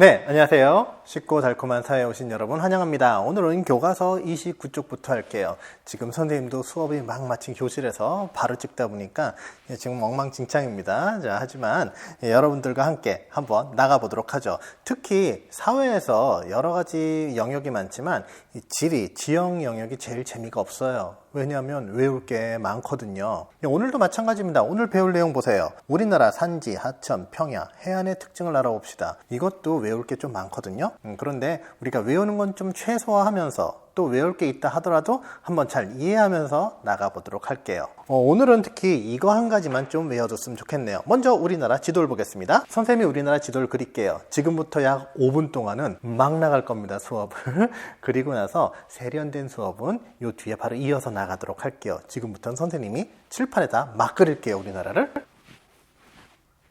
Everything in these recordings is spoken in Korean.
네, 안녕하세요. 쉽고 달콤한 사회에 오신 여러분 환영합니다. 오늘은 교과서 29쪽부터 할게요. 지금 선생님도 수업이 막 마친 교실에서 바로 찍다 보니까 지금 엉망진창입니다. 자, 하지만 여러분들과 함께 한번 나가보도록 하죠. 특히 사회에서 여러 가지 영역이 많지만 이 지리, 지형 영역이 제일 재미가 없어요. 왜냐하면 외울 게 많거든요. 오늘도 마찬가지입니다. 오늘 배울 내용 보세요. 우리나라 산지, 하천, 평야, 해안의 특징을 알아봅시다. 이것도 외울 게 좀 많거든요. 그런데 우리가 외우는 건 좀 최소화하면서 또 외울 게 있다 하더라도 한번 잘 이해하면서 나가보도록 할게요. 오늘은 특히 이거 한 가지만 좀 외워뒀으면 좋겠네요. 먼저 우리나라 지도를 보겠습니다. 선생님이 우리나라 지도를 그릴게요. 지금부터 약 5분 동안은 막 나갈 겁니다, 수업을. 그리고 나서 세련된 수업은 요 뒤에 바로 이어서 나가도록 할게요. 지금부터는 선생님이 칠판에다 막 그릴게요, 우리나라를.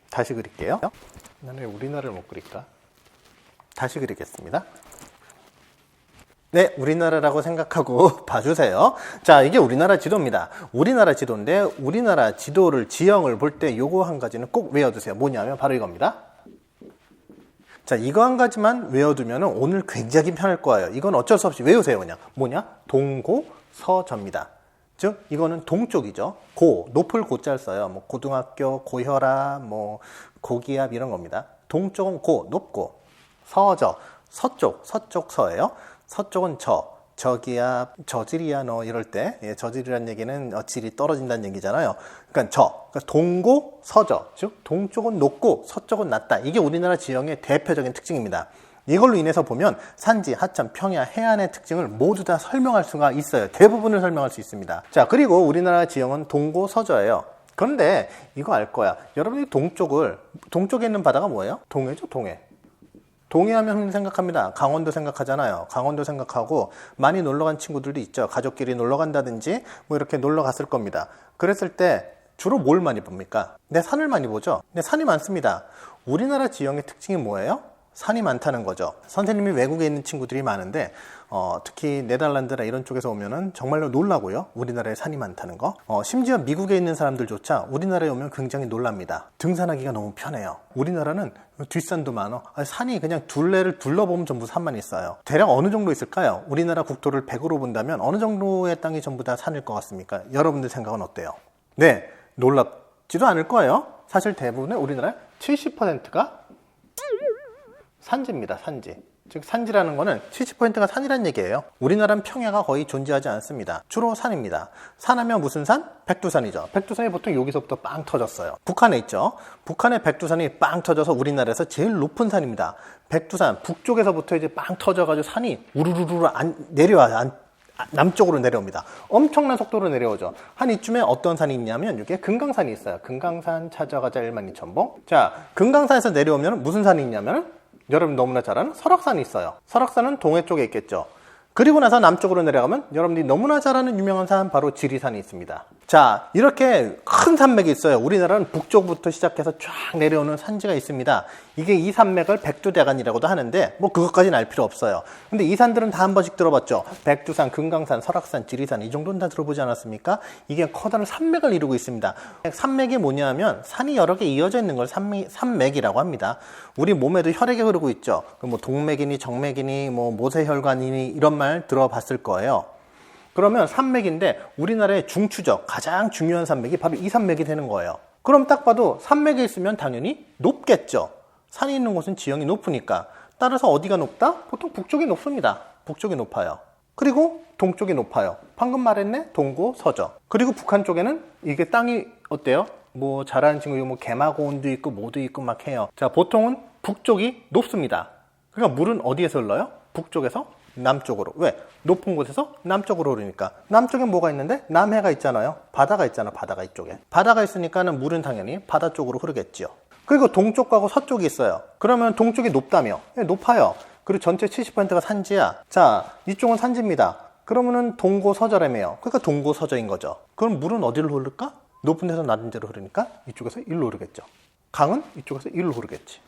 다시 그릴게요. 나는 왜 우리나라를 못 그릴까? 다시 그리겠습니다. 네, 우리나라라고 생각하고 봐주세요. 자, 이게 우리나라 지도입니다. 우리나라 지도인데 우리나라 지도를, 지형을 볼 때 요거 한 가지는 꼭 외워두세요. 뭐냐면 바로 이겁니다. 자, 이거 한 가지만 외워두면 오늘 굉장히 편할 거예요. 이건 어쩔 수 없이 외우세요, 그냥. 뭐냐? 동고서저입니다. 즉, 이거는 동쪽이죠. 고, 높을 고자를 써요. 뭐 고등학교, 고혈압, 뭐 고기압 이런 겁니다. 동쪽은 고, 높고, 서저, 서쪽, 서예요. 서쪽은 저기야, 저질이야 너 이럴 때, 저질이란 얘기는 질이 떨어진다는 얘기잖아요. 그러니까 동고, 서저, 즉 동쪽은 높고 서쪽은 낮다. 이게 우리나라 지형의 대표적인 특징입니다. 이걸로 인해서 보면 산지, 하천, 평야, 해안의 특징을 모두 다 설명할 수가 있어요. 대부분을 설명할 수 있습니다. 자, 그리고 우리나라 지형은 동고, 서저예요. 그런데 이거 알 거야. 여러분이 동쪽에 있는 바다가 뭐예요? 동해죠, 동해. 동해하면 생각합니다. 강원도 생각하잖아요. 강원도 생각하고 많이 놀러 간 친구들도 있죠. 가족끼리 놀러 간다든지 뭐 이렇게 놀러 갔을 겁니다. 그랬을 때 주로 뭘 많이 봅니까? 네, 산을 많이 보죠. 네, 산이 많습니다. 우리나라 지형의 특징이 뭐예요? 산이 많다는 거죠. 선생님이 외국에 있는 친구들이 많은데 특히 네덜란드나 이런 쪽에서 오면은 정말로 놀라고요. 우리나라에 산이 많다는 거. 심지어 미국에 있는 사람들조차 우리나라에 오면 굉장히 놀랍니다. 등산하기가 너무 편해요. 우리나라는 뒷산도 많아. 산이 그냥 둘레를 둘러보면 전부 산만 있어요. 대략 어느 정도 있을까요? 우리나라 국토를 100으로 본다면 어느 정도의 땅이 전부 다 산일 것 같습니까? 여러분들 생각은 어때요? 네, 놀랍지도 않을 거예요. 사실 대부분의 우리나라의 70%가 산지입니다. 산지. 즉 산지라는 거는 70%가 산이란 얘기예요. 우리나라는 평야가 거의 존재하지 않습니다. 주로 산입니다. 산하면 무슨 산? 백두산이죠. 백두산이 보통 여기서부터 빵 터졌어요. 북한에 있죠. 북한의 백두산이 빵 터져서 우리나라에서 제일 높은 산입니다. 백두산 북쪽에서부터 이제 빵 터져가지고 산이 우르르르 내려와요. 남쪽으로 내려옵니다. 엄청난 속도로 내려오죠. 한 이쯤에 어떤 산이 있냐면 이게 금강산이 있어요. 금강산 찾아가자 12,000봉. 자, 금강산에서 내려오면 무슨 산이 있냐면 여러분 너무나 잘 아는 설악산이 있어요. 설악산은 동해 쪽에 있겠죠. 그리고 나서 남쪽으로 내려가면 여러분들이 너무나 잘 아는 유명한 산 바로 지리산이 있습니다. 자, 이렇게 큰 산맥이 있어요. 우리나라는 북쪽부터 시작해서 쫙 내려오는 산지가 있습니다. 이게 이 산맥을 백두대간이라고도 하는데 뭐 그것까지는 알 필요 없어요. 근데 이 산들은 다 한 번씩 들어봤죠. 백두산, 금강산, 설악산, 지리산 이 정도는 다 들어보지 않았습니까? 이게 커다란 산맥을 이루고 있습니다. 산맥이 뭐냐 하면 산이 여러 개 이어져 있는 걸 산맥이라고 합니다. 우리 몸에도 혈액이 흐르고 있죠. 뭐 동맥이니 정맥이니 뭐 모세혈관이니 이런 말 들어봤을 거예요. 그러면 산맥인데 우리나라의 중추적 가장 중요한 산맥이 바로 이 산맥이 되는 거예요. 그럼 딱 봐도 산맥에 있으면 당연히 높겠죠. 산이 있는 곳은 지형이 높으니까. 따라서 어디가 높다? 보통 북쪽이 높습니다. 북쪽이 높아요. 그리고 동쪽이 높아요. 방금 말했네? 동고, 서저. 그리고 북한 쪽에는 이게 땅이 어때요? 뭐 잘하는 친구 뭐 개마고온도 있고 뭐도 있고 막 해요. 자, 보통은 북쪽이 높습니다. 그러니까 물은 어디에서 흘러요? 북쪽에서 남쪽으로. 왜? 높은 곳에서 남쪽으로 흐르니까. 남쪽에 뭐가 있는데? 남해가 있잖아요. 바다가 있잖아. 바다가 이쪽에. 바다가 있으니까는 물은 당연히 바다 쪽으로 흐르겠지요. 그리고 동쪽하고 서쪽이 있어요. 그러면 동쪽이 높다며? 네, 높아요. 그리고 전체 70%가 산지야. 자, 이쪽은 산지입니다. 그러면은 동고서저라며요. 그러니까 동고서저인 거죠. 그럼 물은 어디로 흐를까? 높은 데서 낮은 데로 흐르니까 이쪽에서 일로 흐르겠죠. 강은 이쪽에서 일로 흐르겠지.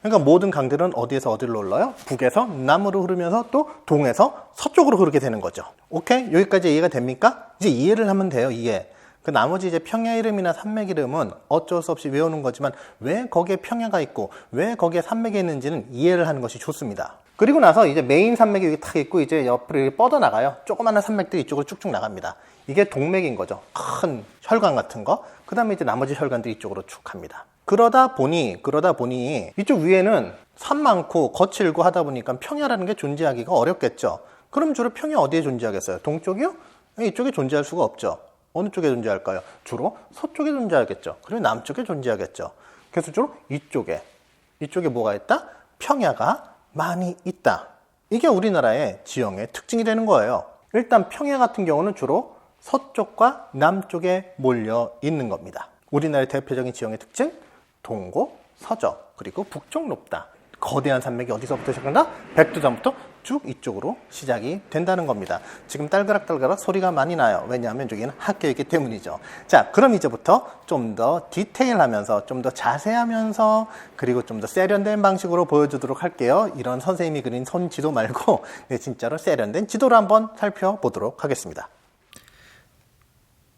그러니까 모든 강들은 어디에서 어디로 흘러요? 북에서 남으로 흐르면서 또 동에서 서쪽으로 흐르게 되는 거죠. 오케이? 여기까지 이해가 됩니까? 이제 이해를 하면 돼요, 이해. 그 나머지 이제 평야 이름이나 산맥 이름은 어쩔 수 없이 외우는 거지만 왜 거기에 평야가 있고 왜 거기에 산맥이 있는지는 이해를 하는 것이 좋습니다. 그리고 나서 이제 메인 산맥이 여기 탁 있고 이제 옆으로 이렇게 뻗어나가요. 조그마한 산맥들이 이쪽으로 쭉쭉 나갑니다. 이게 동맥인 거죠. 큰 혈관 같은 거. 그 다음에 이제 나머지 혈관들이 이쪽으로 쭉 갑니다. 그러다 보니 이쪽 위에는 산 많고 거칠고 하다 보니까 평야라는 게 존재하기가 어렵겠죠. 그럼 주로 평야 어디에 존재하겠어요? 동쪽이요? 이쪽에 존재할 수가 없죠. 어느 쪽에 존재할까요? 주로 서쪽에 존재하겠죠. 그리고 남쪽에 존재하겠죠. 그래서 주로 이쪽에 뭐가 있다? 평야가 많이 있다. 이게 우리나라의 지형의 특징이 되는 거예요. 일단 평야 같은 경우는 주로 서쪽과 남쪽에 몰려 있는 겁니다. 우리나라의 대표적인 지형의 특징, 동고, 서적, 그리고 북쪽 높다. 거대한 산맥이 어디서부터 시작한다? 백두산부터 쭉 이쪽으로 시작이 된다는 겁니다. 지금 딸그락딸그락 소리가 많이 나요. 왜냐하면 여기는 학교이기 때문이죠. 자, 그럼 이제부터 좀 더 디테일하면서 좀 더 자세하면서 그리고 좀 더 세련된 방식으로 보여주도록 할게요. 이런 선생님이 그린 손지도 말고 진짜로 세련된 지도를 한번 살펴보도록 하겠습니다.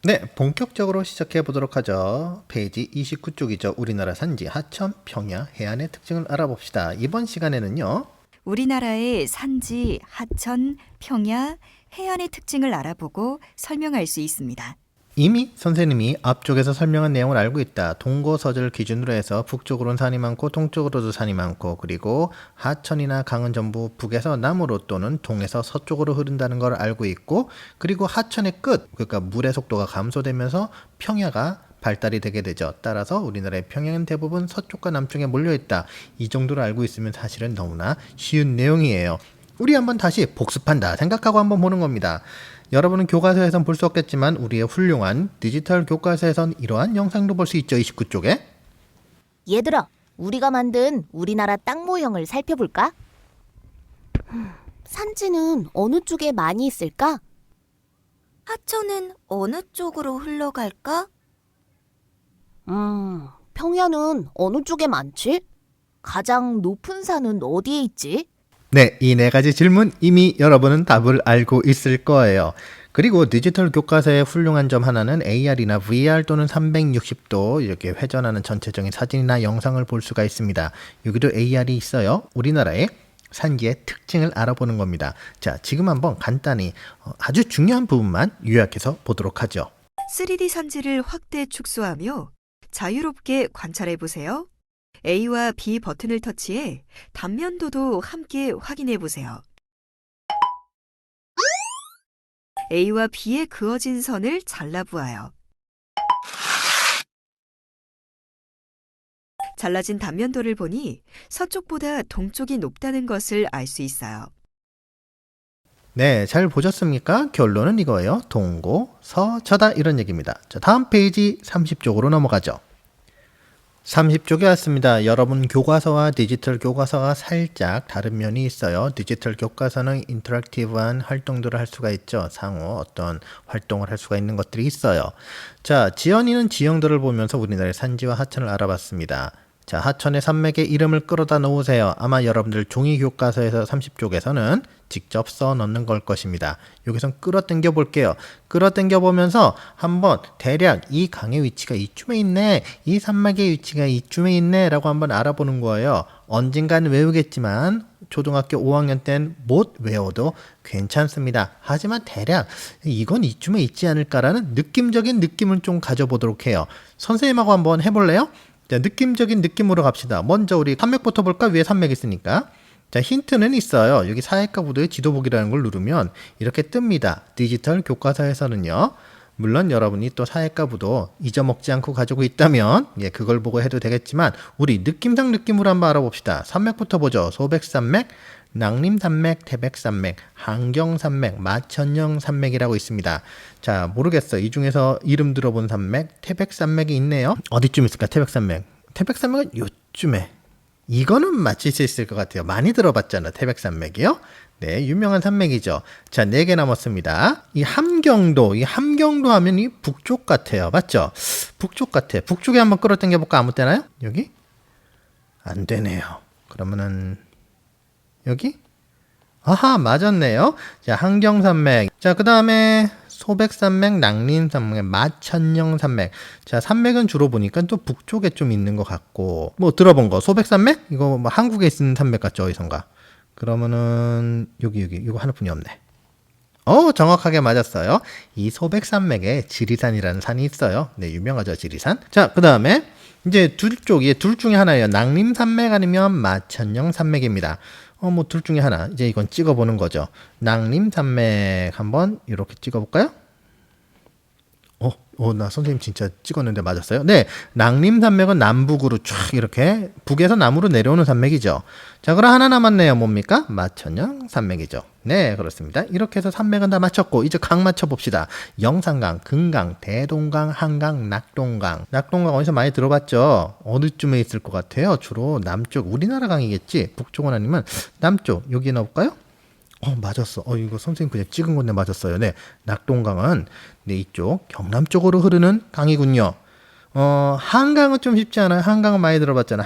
네, 본격적으로 시작해 보도록 하죠. 페이지 29쪽이죠. 우리나라 산지, 하천, 평야, 해안의 특징을 알아봅시다. 이번 시간에는요. 우리나라의 산지, 하천, 평야, 해안의 특징을 알아보고 설명할 수 있습니다. 이미 선생님이 앞쪽에서 설명한 내용을 알고 있다. 동고서절 기준으로 해서 북쪽으로는 산이 많고 동쪽으로도 산이 많고 그리고 하천이나 강은 전부 북에서 남으로 또는 동에서 서쪽으로 흐른다는 걸 알고 있고 그리고 하천의 끝, 그러니까 물의 속도가 감소되면서 평야가 발달이 되게 되죠. 따라서 우리나라의 평양은 대부분 서쪽과 남쪽에 몰려있다. 이 정도로 알고 있으면 사실은 너무나 쉬운 내용이에요. 우리 한번 다시 복습한다 생각하고 한번 보는 겁니다. 여러분은 교과서에선 볼 수 없겠지만 우리의 훌륭한 디지털 교과서에선 이러한 영상도 볼 수 있죠. 29쪽에. 얘들아, 우리가 만든 우리나라 땅 모형을 살펴볼까? 산지는 어느 쪽에 많이 있을까? 하천은 어느 쪽으로 흘러갈까? 평야는 어느 쪽에 많지? 가장 높은 산은 어디에 있지? 네, 이 네 가지 질문 이미 여러분은 답을 알고 있을 거예요. 그리고 디지털 교과서의 훌륭한 점 하나는 AR이나 VR 또는 360도 이렇게 회전하는 전체적인 사진이나 영상을 볼 수가 있습니다. 여기도 AR이 있어요. 우리나라의 산지의 특징을 알아보는 겁니다. 자, 지금 한번 간단히 아주 중요한 부분만 요약해서 보도록 하죠. 3D 산지를 확대 축소하며 자유롭게 관찰해 보세요. A와 B 버튼을 터치해 단면도도 함께 확인해 보세요. A와 B의 그어진 선을 잘라보아요. 잘라진 단면도를 보니 서쪽보다 동쪽이 높다는 것을 알 수 있어요. 네, 잘 보셨습니까? 결론은 이거예요. 동고, 서, 저다 이런 얘기입니다. 자, 다음 페이지 30쪽으로 넘어가죠. 30쪽에 왔습니다. 여러분 교과서와 디지털 교과서가 살짝 다른 면이 있어요. 디지털 교과서는 인터랙티브한 활동들을 할 수가 있죠. 상호 어떤 활동을 할 수가 있는 것들이 있어요. 자, 지연이는 지형들을 보면서 우리나라의 산지와 하천을 알아봤습니다. 자, 하천의 산맥의 이름을 끌어다 놓으세요. 아마 여러분들 종이 교과서에서 30쪽에서는 직접 써 넣는 걸 것입니다. 여기선 끌어당겨 볼게요. 끌어당겨 보면서 한번 대략 이 강의 위치가 이쯤에 있네, 이 산맥의 위치가 이쯤에 있네 라고 한번 알아보는 거예요. 언젠간 외우겠지만 초등학교 5학년 땐 못 외워도 괜찮습니다. 하지만 대략 이건 이쯤에 있지 않을까라는 느낌적인 느낌을 좀 가져보도록 해요. 선생님하고 한번 해볼래요? 자, 느낌적인 느낌으로 갑시다. 먼저 우리 산맥부터 볼까? 위에 산맥 있으니까. 자, 힌트는 있어요. 여기 사회과 부도의 지도 보기라는 걸 누르면 이렇게 뜹니다. 디지털 교과서에서는요. 물론 여러분이 또 사회과 부도 잊어먹지 않고 가지고 있다면 그걸 보고 해도 되겠지만 우리 느낌상 느낌으로 한번 알아봅시다. 산맥부터 보죠. 소백산맥, 낭림산맥, 태백산맥, 한경산맥, 마천령산맥이라고 있습니다. 자, 모르겠어. 이 중에서 이름 들어본 산맥, 태백산맥이 있네요. 어디쯤 있을까? 태백산맥. 태백산맥은 요쯤에. 이거는 맞힐 수 있을 것 같아요. 많이 들어봤잖아. 태백산맥이요. 네, 유명한 산맥이죠. 자, 4개 남았습니다. 이 함경도 하면 이 북쪽 같아요. 맞죠? 북쪽 같아. 북쪽에 한번 끌어당겨 볼까? 아무 때나요? 여기? 안 되네요. 그러면은 여기? 아하, 맞았네요. 자, 한경산맥. 자, 그 다음에 소백산맥, 낭림산맥, 마천령산맥. 자, 산맥은 주로 보니까 또 북쪽에 좀 있는 것 같고, 뭐 들어본 거 소백산맥? 이거 뭐 한국에 있는 산맥 같죠, 어디선가? 그러면은 여기 이거 하나뿐이 없네. 정확하게 맞았어요. 이 소백산맥에 지리산이라는 산이 있어요. 네, 유명하죠, 지리산. 자, 그 다음에 이제 둘 중에 하나예요. 낭림산맥 아니면 마천령산맥입니다. 뭐 둘 중에 하나. 이제 이건 찍어보는 거죠. 낭림산맥 한번 이렇게 찍어볼까요? 나 선생님 진짜 찍었는데 맞았어요? 네, 낭림산맥은 남북으로 쫙 이렇게 북에서 남으로 내려오는 산맥이죠. 자, 그럼 하나 남았네요. 뭡니까? 마천령 산맥이죠. 네, 그렇습니다. 이렇게 해서 산맥은 다 맞췄고 이제 강 맞춰봅시다. 영산강, 금강, 대동강, 한강, 낙동강. 낙동강 어디서 많이 들어봤죠? 어디쯤에 있을 것 같아요? 주로 남쪽, 우리나라 강이겠지? 북쪽은 아니면 남쪽. 여기 넣어볼까요? 맞았어. 이거 선생님 그냥 찍은 건데 맞았어요. 네, 낙동강은 네, 이쪽 경남 쪽으로 흐르는 강이군요. 한강은 좀 쉽지 않아요. 한강은 많이 들어봤잖아.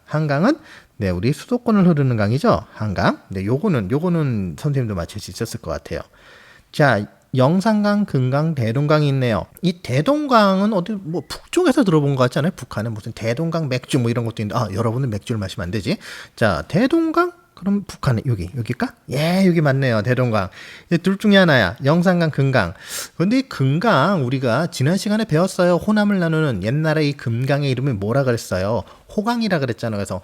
한강은 네, 우리 수도권을 흐르는 강이죠. 한강. 네, 요거는 선생님도 맞힐 수 있었을 것 같아요. 자, 영산강, 금강, 대동강이 있네요. 이 대동강은 어디 뭐 북쪽에서 들어본 것 같지 않아요? 북한에 무슨 대동강 맥주 뭐 이런 것도 있는데 여러분은 맥주를 마시면 안 되지. 자, 대동강? 그럼 북한에 여기일까? 예, 여기 맞네요. 대동강. 둘 중에 하나야. 영산강, 금강. 근데 이 금강 우리가 지난 시간에 배웠어요. 호남을 나누는 옛날에 이 금강의 이름이 뭐라 그랬어요? 호강이라 그랬잖아요. 그래서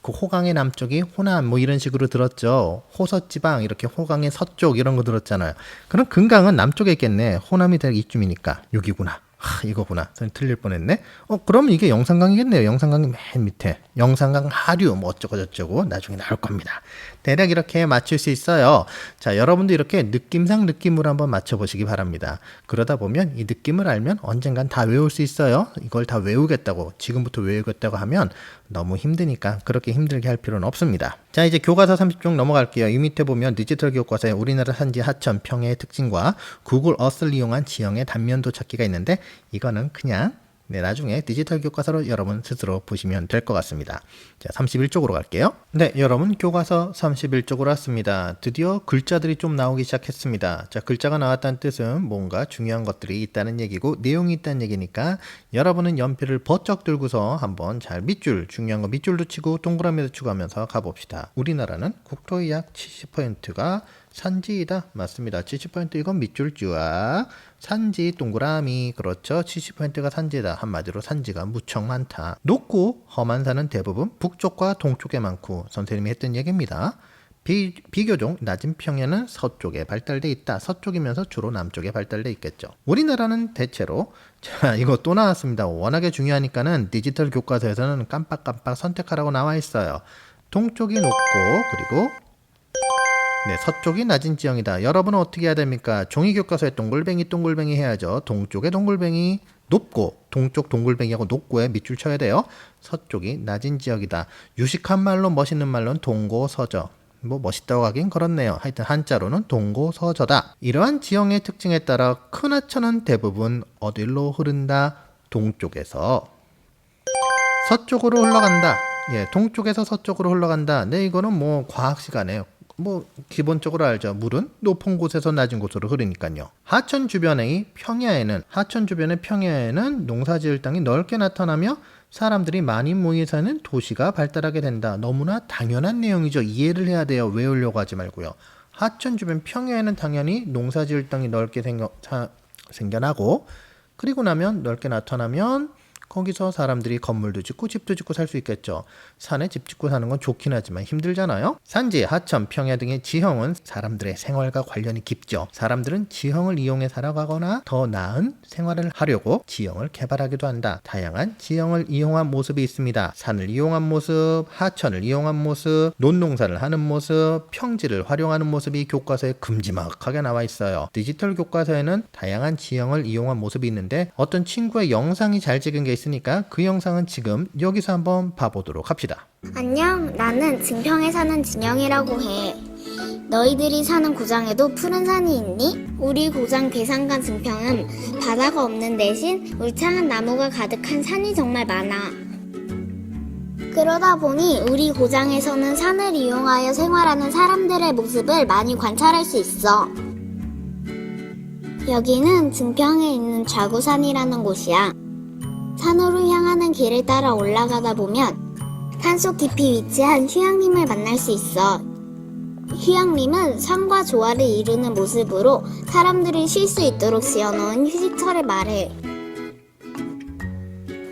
그 호강의 남쪽이 호남 뭐 이런 식으로 들었죠. 호서지방 이렇게 호강의 서쪽 이런 거 들었잖아요. 그럼 금강은 남쪽에 있겠네. 호남이 될 이쯤이니까 여기구나. 이거구나. 저는 틀릴 뻔했네. 그럼 이게 영산강이겠네요. 영산강이 맨 밑에. 영산강 하류 뭐 어쩌고 저쩌고 나중에 나올 겁니다. 대략 이렇게 맞출 수 있어요. 자, 여러분도 이렇게 느낌으로 한번 맞춰보시기 바랍니다. 그러다 보면 이 느낌을 알면 언젠간 다 외울 수 있어요. 이걸 다 외우겠다고 지금부터 외우겠다고 하면 너무 힘드니까 그렇게 힘들게 할 필요는 없습니다. 자, 이제 교과서 30쪽 넘어갈게요. 이 밑에 보면 디지털 교과서에 우리나라 산지, 하천, 평해의 특징과 구글 어스를 이용한 지형의 단면도 찾기가 있는데 이거는 그냥 나중에 디지털 교과서로 여러분 스스로 보시면 될 것 같습니다. 자, 31쪽으로 갈게요. 네, 여러분 교과서 31쪽으로 왔습니다. 드디어 글자들이 좀 나오기 시작했습니다. 자, 글자가 나왔다는 뜻은 뭔가 중요한 것들이 있다는 얘기고 내용이 있다는 얘기니까 여러분은 연필을 버쩍 들고서 한번 잘 중요한 거 밑줄도 치고 동그라미도 치고 하면서 가봅시다. 우리나라는 국토의 약 70%가 산지이다. 맞습니다. 70% 이건 밑줄 쫙. 산지 동그라미. 그렇죠. 70%가 산지다. 한마디로 산지가 무척 많다. 높고 험한 산은 대부분 북쪽과 동쪽에 많고 선생님이 했던 얘기입니다. 비교적 낮은 평야는 서쪽에 발달돼 있다. 서쪽이면서 주로 남쪽에 발달돼 있겠죠. 우리나라는 대체로 자, 이거 또 나왔습니다. 워낙에 중요하니까는 디지털 교과서에서는 깜빡깜빡 선택하라고 나와 있어요. 동쪽이 높고 그리고 네, 서쪽이 낮은 지형이다. 여러분은 어떻게 해야 됩니까? 종이 교과서에 동글뱅이 해야죠. 동쪽에 동글뱅이 높고 동쪽 동글뱅이하고 높고에 밑줄 쳐야 돼요. 서쪽이 낮은 지역이다. 유식한 말로 멋있는 말로는 동고서저. 뭐 멋있다고 하긴 그렇네요. 하여튼 한자로는 동고서저다. 이러한 지형의 특징에 따라 큰 하천은 대부분 어디로 흐른다? 동쪽에서 서쪽으로 흘러간다. 예, 동쪽에서 서쪽으로 흘러간다. 네, 이거는 뭐 과학 시간에요. 뭐 기본적으로 알죠. 물은 높은 곳에서 낮은 곳으로 흐르니까요. 하천 주변의 평야에는 농사지을 땅이 넓게 나타나며 사람들이 많이 모여 사는 도시가 발달하게 된다. 너무나 당연한 내용이죠. 이해를 해야 돼요. 외우려고 하지 말고요. 하천 주변 평야에는 당연히 농사지을 땅이 넓게 생겨나고 그리고 나면 넓게 나타나면 거기서 사람들이 건물도 짓고 집도 짓고 살 수 있겠죠. 산에 집 짓고 사는 건 좋긴 하지만 힘들잖아요. 산지, 하천, 평야 등의 지형은 사람들의 생활과 관련이 깊죠. 사람들은 지형을 이용해 살아가거나 더 나은 생활을 하려고 지형을 개발하기도 한다. 다양한 지형을 이용한 모습이 있습니다. 산을 이용한 모습, 하천을 이용한 모습, 논농사를 하는 모습, 평지를 활용하는 모습이 교과서에 큼지막하게 나와 있어요. 디지털 교과서에는 다양한 지형을 이용한 모습이 있는데 어떤 친구의 영상이 잘 찍은 게 있으니까 그 영상은 지금 여기서 한번 봐보도록 합시다. 안녕, 나는 증평에 사는 진영이라고 해. 너희들이 사는 고장에도 푸른 산이 있니? 우리 고장 괴산과 증평은 바다가 없는 대신 울창한 나무가 가득한 산이 정말 많아. 그러다 보니 우리 고장에서는 산을 이용하여 생활하는 사람들의 모습을 많이 관찰할 수 있어. 여기는 증평에 있는 좌구산이라는 곳이야. 산으로 향하는 길을 따라 올라가다 보면 산속 깊이 위치한 휴양림을 만날 수 있어. 휴양림은 산과 조화를 이루는 모습으로 사람들이 쉴 수 있도록 지어놓은 휴식처를 말해.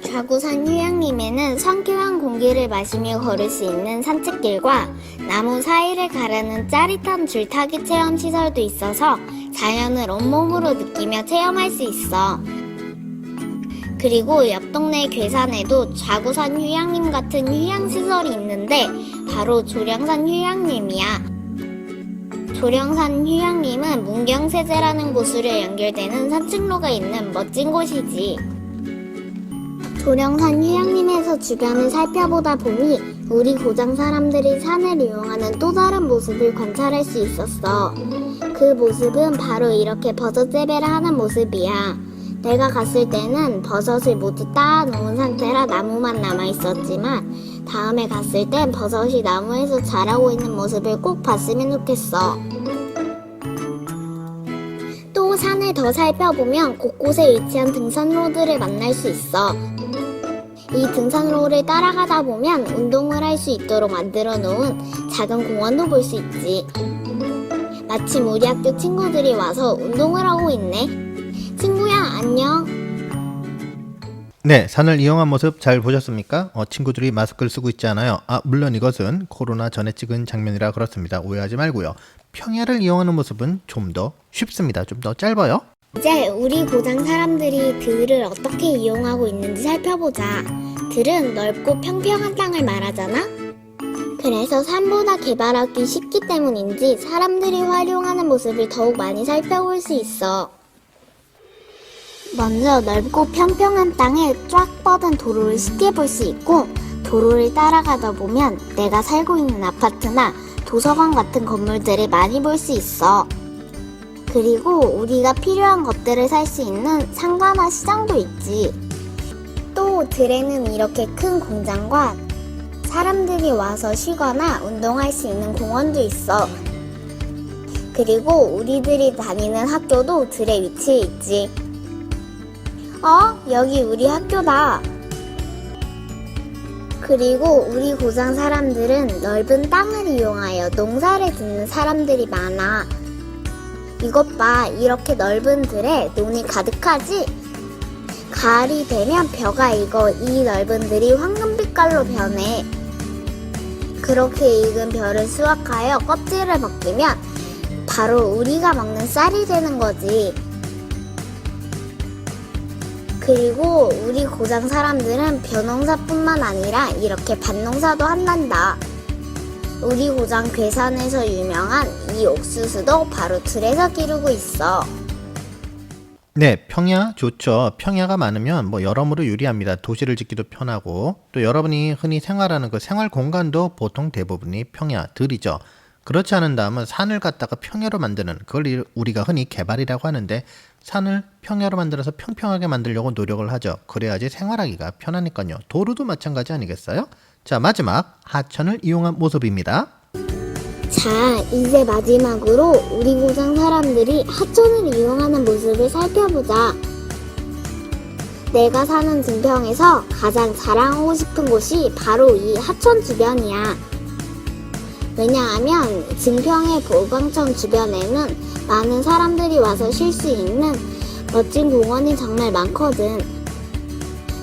좌구산 휴양림에는 상쾌한 공기를 마시며 걸을 수 있는 산책길과 나무 사이를 가르는 짜릿한 줄타기 체험 시설도 있어서 자연을 온몸으로 느끼며 체험할 수 있어. 그리고 옆 동네 괴산에도 좌구산 휴양림 같은 휴양시설이 있는데 바로 조령산 휴양림이야. 조령산 휴양림은 문경세제라는 곳으로 연결되는 산책로가 있는 멋진 곳이지. 조령산 휴양림에서 주변을 살펴보다 보니 우리 고장 사람들이 산을 이용하는 또 다른 모습을 관찰할 수 있었어. 그 모습은 바로 이렇게 버섯 재배를 하는 모습이야. 내가 갔을 때는 버섯을 모두 따놓은 상태라 나무만 남아있었지만 다음에 갔을 땐 버섯이 나무에서 자라고 있는 모습을 꼭 봤으면 좋겠어. 또 산을 더 살펴보면 곳곳에 위치한 등산로들을 만날 수 있어. 이 등산로를 따라가다 보면 운동을 할 수 있도록 만들어 놓은 작은 공원도 볼 수 있지. 마침 우리 학교 친구들이 와서 운동을 하고 있네. 친구야, 안녕. 네, 산을 이용한 모습 잘 보셨습니까? 친구들이 마스크를 쓰고 있지 않아요. 물론 이것은 코로나 전에 찍은 장면이라 그렇습니다. 오해하지 말고요. 평야를 이용하는 모습은 좀 더 쉽습니다. 좀 더 짧아요. 이제 우리 고장 사람들이 들을 어떻게 이용하고 있는지 살펴보자. 들은 넓고 평평한 땅을 말하잖아? 그래서 산보다 개발하기 쉽기 때문인지 사람들이 활용하는 모습을 더욱 많이 살펴볼 수 있어. 먼저 넓고 평평한 땅에 쫙 뻗은 도로를 쉽게 볼 수 있고, 도로를 따라가다 보면 내가 살고 있는 아파트나 도서관 같은 건물들을 많이 볼 수 있어. 그리고 우리가 필요한 것들을 살 수 있는 상가나 시장도 있지. 또 들에는 이렇게 큰 공장과 사람들이 와서 쉬거나 운동할 수 있는 공원도 있어. 그리고 우리들이 다니는 학교도 들에 위치해 있지. 여기 우리 학교다. 그리고 우리 고장 사람들은 넓은 땅을 이용하여 농사를 짓는 사람들이 많아. 이것 봐, 이렇게 넓은 들에 논이 가득하지? 가을이 되면 벼가 익어 이 넓은 들이 황금빛깔로 변해. 그렇게 익은 벼를 수확하여 껍질을 벗기면 바로 우리가 먹는 쌀이 되는 거지. 그리고 우리 고장 사람들은 벼농사뿐만 아니라 이렇게 밭농사도 한단다. 우리 고장 괴산에서 유명한 이 옥수수도 바로 들에서 기르고 있어. 네, 평야 좋죠. 평야가 많으면 여러모로 유리합니다. 도시를 짓기도 편하고, 또 여러분이 흔히 생활하는 그 생활 공간도 보통 대부분이 평야들이죠. 그렇지 않은다면 산을 갖다가 평야로 만드는, 그걸 우리가 흔히 개발이라고 하는데, 산을 평야로 만들어서 평평하게 만들려고 노력을 하죠. 그래야지 생활하기가 편하니까요. 도로도 마찬가지 아니겠어요? 자, 마지막 하천을 이용한 모습입니다. 자, 이제 마지막으로 우리 고장 사람들이 하천을 이용하는 모습을 살펴보자. 내가 사는 증평에서 가장 자랑하고 싶은 곳이 바로 이 하천 주변이야. 왜냐하면 증평의 보광천 주변에는 많은 사람들이 와서 쉴 수 있는 멋진 공원이 정말 많거든.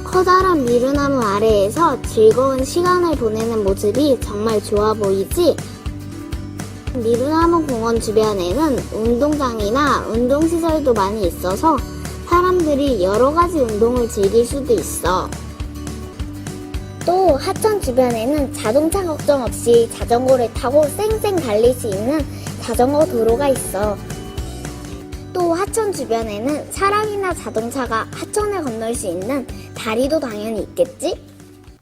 커다란 미루나무 아래에서 즐거운 시간을 보내는 모습이 정말 좋아 보이지? 미루나무 공원 주변에는 운동장이나 운동시설도 많이 있어서 사람들이 여러가지 운동을 즐길 수도 있어. 또 하천 주변에는 자동차 걱정 없이 자전거를 타고 쌩쌩 달릴 수 있는 자전거 도로가 있어. 또 하천 주변에는 사람이나 자동차가 하천을 건널 수 있는 다리도 당연히 있겠지?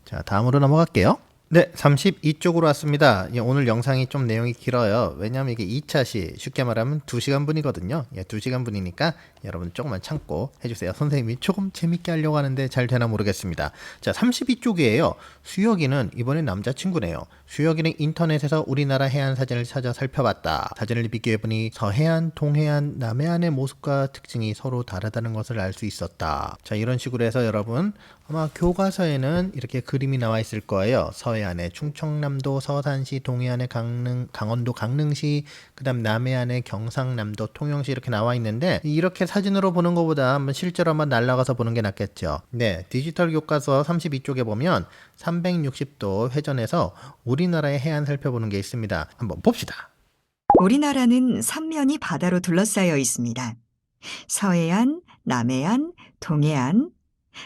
자, 다음으로 넘어갈게요. 네, 32쪽으로 왔습니다. 오늘 영상이 좀 내용이 길어요. 왜냐하면 이게 2차 시, 쉽게 말하면 2시간 분이거든요. 2시간 분이니까 여러분 조금만 참고 해주세요. 선생님이 조금 재밌게 하려고 하는데 잘 되나 모르겠습니다. 자, 32쪽이에요. 수혁이는 이번엔 남자친구네요. 수혁이는 인터넷에서 우리나라 해안 사진을 찾아 살펴봤다. 사진을 비교해보니 서해안, 동해안, 남해안의 모습과 특징이 서로 다르다는 것을 알 수 있었다. 자, 이런 식으로 해서 여러분 아마 교과서에는 이렇게 그림이 나와 있을 거예요. 서해안의 충청남도, 서산시, 동해안의 강원도 강릉시, 그 다음 남해안의 경상남도, 통영시 이렇게 나와 있는데, 이렇게 사진으로 보는 것보다 한번 실제로 한번 날아가서 보는 게 낫겠죠. 네, 디지털 교과서 32쪽에 보면 360도 회전해서 우리나라의 해안 살펴보는 게 있습니다. 한번 봅시다. 우리나라는 삼면이 바다로 둘러싸여 있습니다. 서해안, 남해안, 동해안,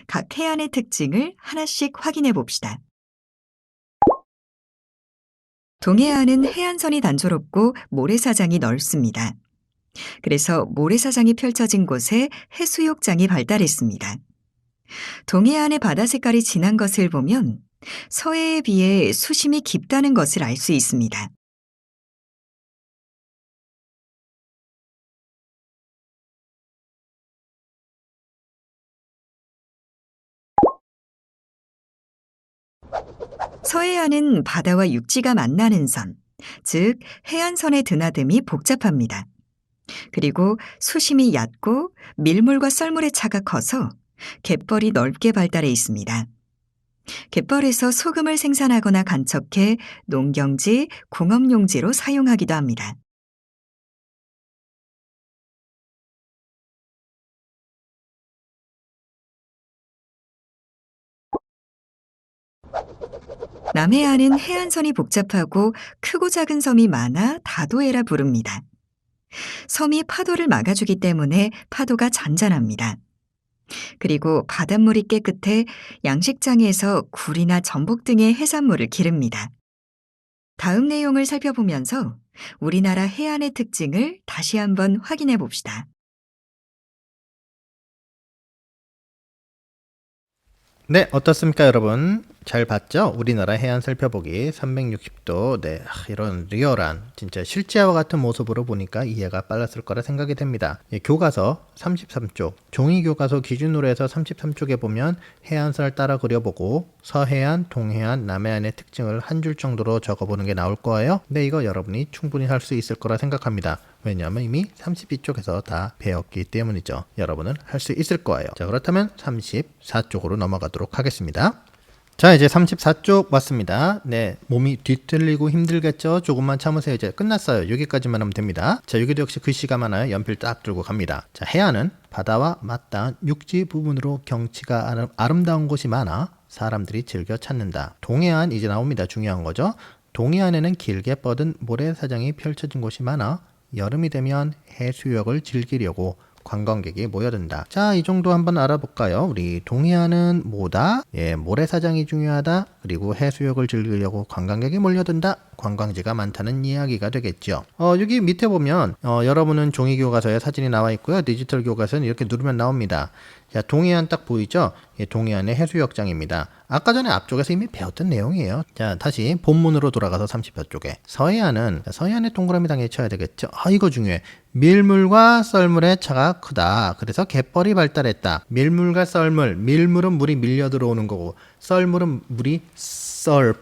각 해안의 특징을 하나씩 확인해 봅시다. 동해안은 해안선이 단조롭고 모래사장이 넓습니다. 그래서 모래사장이 펼쳐진 곳에 해수욕장이 발달했습니다. 동해안의 바다 색깔이 진한 것을 보면 서해에 비해 수심이 깊다는 것을 알 수 있습니다. 서해안은 바다와 육지가 만나는 선, 즉 해안선의 드나듦이 복잡합니다. 그리고 수심이 얕고 밀물과 썰물의 차가 커서 갯벌이 넓게 발달해 있습니다. 갯벌에서 소금을 생산하거나 간척해 농경지, 공업용지로 사용하기도 합니다. 남해안은 해안선이 복잡하고 크고 작은 섬이 많아 다도해라 부릅니다. 섬이 파도를 막아주기 때문에 파도가 잔잔합니다. 그리고 바닷물이 깨끗해 양식장에서 굴이나 전복 등의 해산물을 기릅니다. 다음 내용을 살펴보면서 우리나라 해안의 특징을 다시 한번 확인해 봅시다. 네, 어떻습니까, 여러분? 잘 봤죠? 우리나라 해안 살펴보기 360도. 네, 이런 리얼한 진짜 실제와 같은 모습으로 보니까 이해가 빨랐을 거라 생각이 됩니다. 예, 교과서 33쪽 종이교과서 기준으로 해서 33쪽에 보면 해안선을 따라 그려보고 서해안, 동해안, 남해안의 특징을 한 줄 정도로 적어보는 게 나올 거예요. 근데 이거 여러분이 충분히 할 수 있을 거라 생각합니다. 왜냐하면 이미 32쪽에서 다 배웠기 때문이죠. 여러분은 할 수 있을 거예요. 자, 그렇다면 34쪽으로 넘어가도록 하겠습니다. 자, 이제 34쪽 왔습니다. 네, 몸이 뒤틀리고 힘들겠죠? 조금만 참으세요. 이제 끝났어요. 여기까지만 하면 됩니다. 자, 여기도 역시 글씨가 많아요. 연필 딱 들고 갑니다. 자, 해안은 바다와 맞닿은 육지 부분으로 경치가 아름다운 곳이 많아 사람들이 즐겨 찾는다. 동해안 이제 나옵니다. 중요한 거죠. 동해안에는 길게 뻗은 모래사장이 펼쳐진 곳이 많아 여름이 되면 해수욕을 즐기려고 관광객이 모여든다. 자, 이 정도 한번 알아볼까요? 우리 동해안은 뭐다? 예, 모래사장이 중요하다. 그리고 해수욕을 즐기려고 관광객이 몰려든다. 관광지가 많다는 이야기가 되겠죠. 여기 밑에 보면 여러분은 종이교과서에 사진이 나와 있고요. 디지털 교과서는 이렇게 누르면 나옵니다. 자, 동해안 딱 보이죠? 예, 동해안의 해수욕장입니다. 아까 전에 앞쪽에서 이미 배웠던 내용이에요. 자, 다시 본문으로 돌아가서 34쪽에 서해안의 동그라미 당에 쳐야 되겠죠. 이거 중요해. 밀물과 썰물의 차가 크다. 그래서 갯벌이 발달했다. 밀물과 썰물, 밀물은 물이 밀려 들어오는 거고 썰물은 물이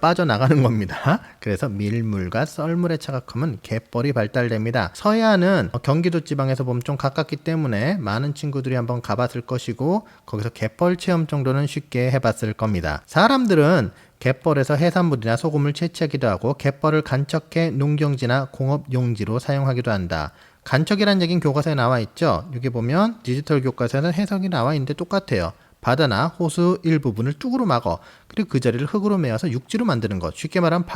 빠져나가는 겁니다. 그래서 밀물과 썰물의 차가 크면 갯벌이 발달됩니다. 서해안은 경기도 지방에서 보면 좀 가깝기 때문에 많은 친구들이 한번 가봤을 것이고 거기서 갯벌 체험 정도는 쉽게 해봤을 겁니다. 사람들은 갯벌에서 해산물이나 소금을 채취하기도 하고 갯벌을 간척해 농경지나 공업용지로 사용하기도 한다. 간척이란 얘기는 교과서에 나와 있죠. 여기 보면 디지털 교과서에는 해석이 나와 있는데 똑같아요. 바다나 호수 일부분을 뚝으로 막어 그리고 그 자리를 흙으로 메어서 육지로 만드는 것. 쉽게 말하면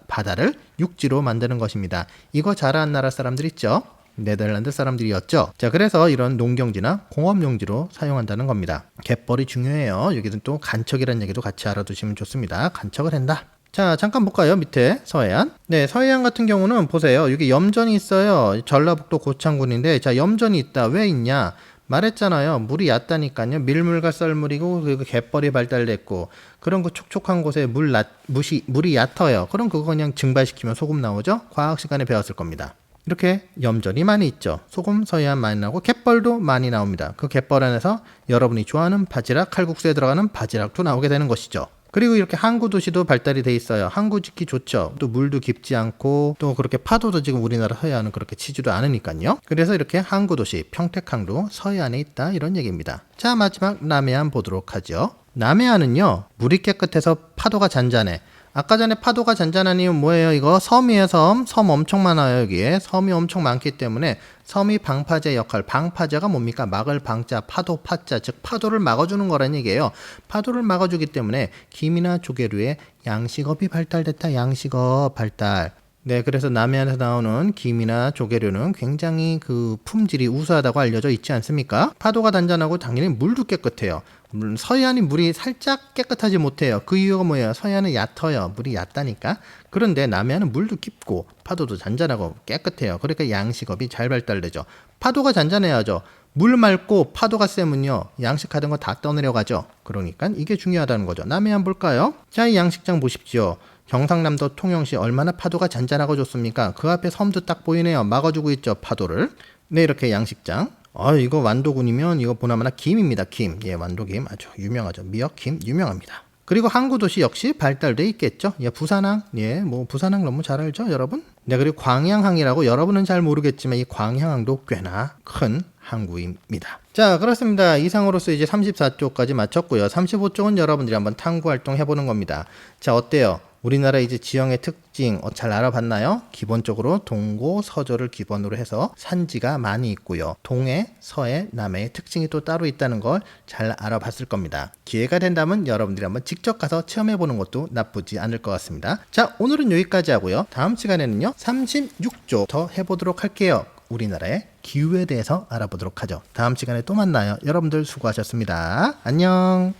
바다를 육지로 만드는 것입니다. 이거 잘하는 나라 사람들 있죠? 네덜란드 사람들이었죠. 자, 그래서 이런 농경지나 공업용지로 사용한다는 겁니다. 갯벌이 중요해요. 여기는 또 간척이라는 얘기도 같이 알아두시면 좋습니다. 간척을 한다. 자, 잠깐 볼까요? 밑에 서해안. 네, 서해안 같은 경우는 보세요. 여기 염전이 있어요. 전라북도 고창군인데, 자, 염전이 있다. 왜 있냐? 말했잖아요. 물이 얕다니까요. 밀물과 썰물이고 그리고 갯벌이 발달됐고 그런 그 촉촉한 곳에 물이 얕아요. 그럼 그거 그냥 증발시키면 소금 나오죠? 과학 시간에 배웠을 겁니다. 이렇게 염전이 많이 있죠. 소금, 서해안 많이 나오고 갯벌도 많이 나옵니다. 그 갯벌 안에서 여러분이 좋아하는 바지락, 칼국수에 들어가는 바지락도 나오게 되는 것이죠. 그리고 이렇게 항구 도시도 발달이 돼 있어요. 항구 짓기 좋죠. 또 물도 깊지 않고 또 그렇게 파도도 지금 우리나라 서해안은 그렇게 치지도 않으니까요. 그래서 이렇게 항구 도시 평택항도 서해안에 있다 이런 얘기입니다. 자, 마지막 남해안 보도록 하죠. 남해안은요, 물이 깨끗해서 파도가 잔잔해. 아까 전에 파도가 잔잔한 이유는 뭐예요? 이거 섬이에요. 섬 엄청 많아요. 여기에 섬이 엄청 많기 때문에 섬이 방파제 역할, 방파제가 뭡니까? 막을 방자, 파도 파자, 즉 파도를 막아주는 거란 얘기예요. 파도를 막아주기 때문에 김이나 조개류의 양식업이 발달됐다. 양식업 발달. 네, 그래서 남해안에서 나오는 김이나 조개류는 굉장히 그 품질이 우수하다고 알려져 있지 않습니까? 파도가 단단하고 당연히 물도 깨끗해요. 물론 서해안이 물이 살짝 깨끗하지 못해요. 그 이유가 뭐예요? 서해안은 얕아요. 물이 얕다니까. 그런데 남해안은 물도 깊고 파도도 잔잔하고 깨끗해요. 그러니까 양식업이 잘 발달되죠. 파도가 잔잔해야죠. 물 맑고 파도가 세면요, 양식하던 거 다 떠내려가죠. 그러니까 이게 중요하다는 거죠. 남해안 볼까요? 자, 이 양식장 보십시오. 경상남도 통영시 얼마나 파도가 잔잔하고 좋습니까? 그 앞에 섬도 딱 보이네요. 막아주고 있죠, 파도를. 네, 이렇게 양식장. 이거 완도군이면 이거 보나마나 김입니다. 김. 예, 완도김 아주 유명하죠. 미역김 유명합니다. 그리고 항구도시 역시 발달돼 있겠죠. 예, 부산항. 예, 뭐 부산항 너무 잘 알죠, 여러분? 네, 그리고 광양항이라고 여러분은 잘 모르겠지만 이 광양항도 꽤나 큰 항구입니다. 자, 그렇습니다. 이상으로서 이제 34쪽까지 마쳤고요. 35쪽은 여러분들이 한번 탐구 활동 해보는 겁니다. 자, 어때요? 우리나라 이제 지형의 특징 잘 알아봤나요? 기본적으로 동고, 서조를 기본으로 해서 산지가 많이 있고요. 동해, 서해, 남해의 특징이 또 따로 있다는 걸 잘 알아봤을 겁니다. 기회가 된다면 여러분들이 한번 직접 가서 체험해보는 것도 나쁘지 않을 것 같습니다. 자, 오늘은 여기까지 하고요. 다음 시간에는요, 36쪽 더 해보도록 할게요. 우리나라의 기후에 대해서 알아보도록 하죠. 다음 시간에 또 만나요. 여러분들 수고하셨습니다. 안녕.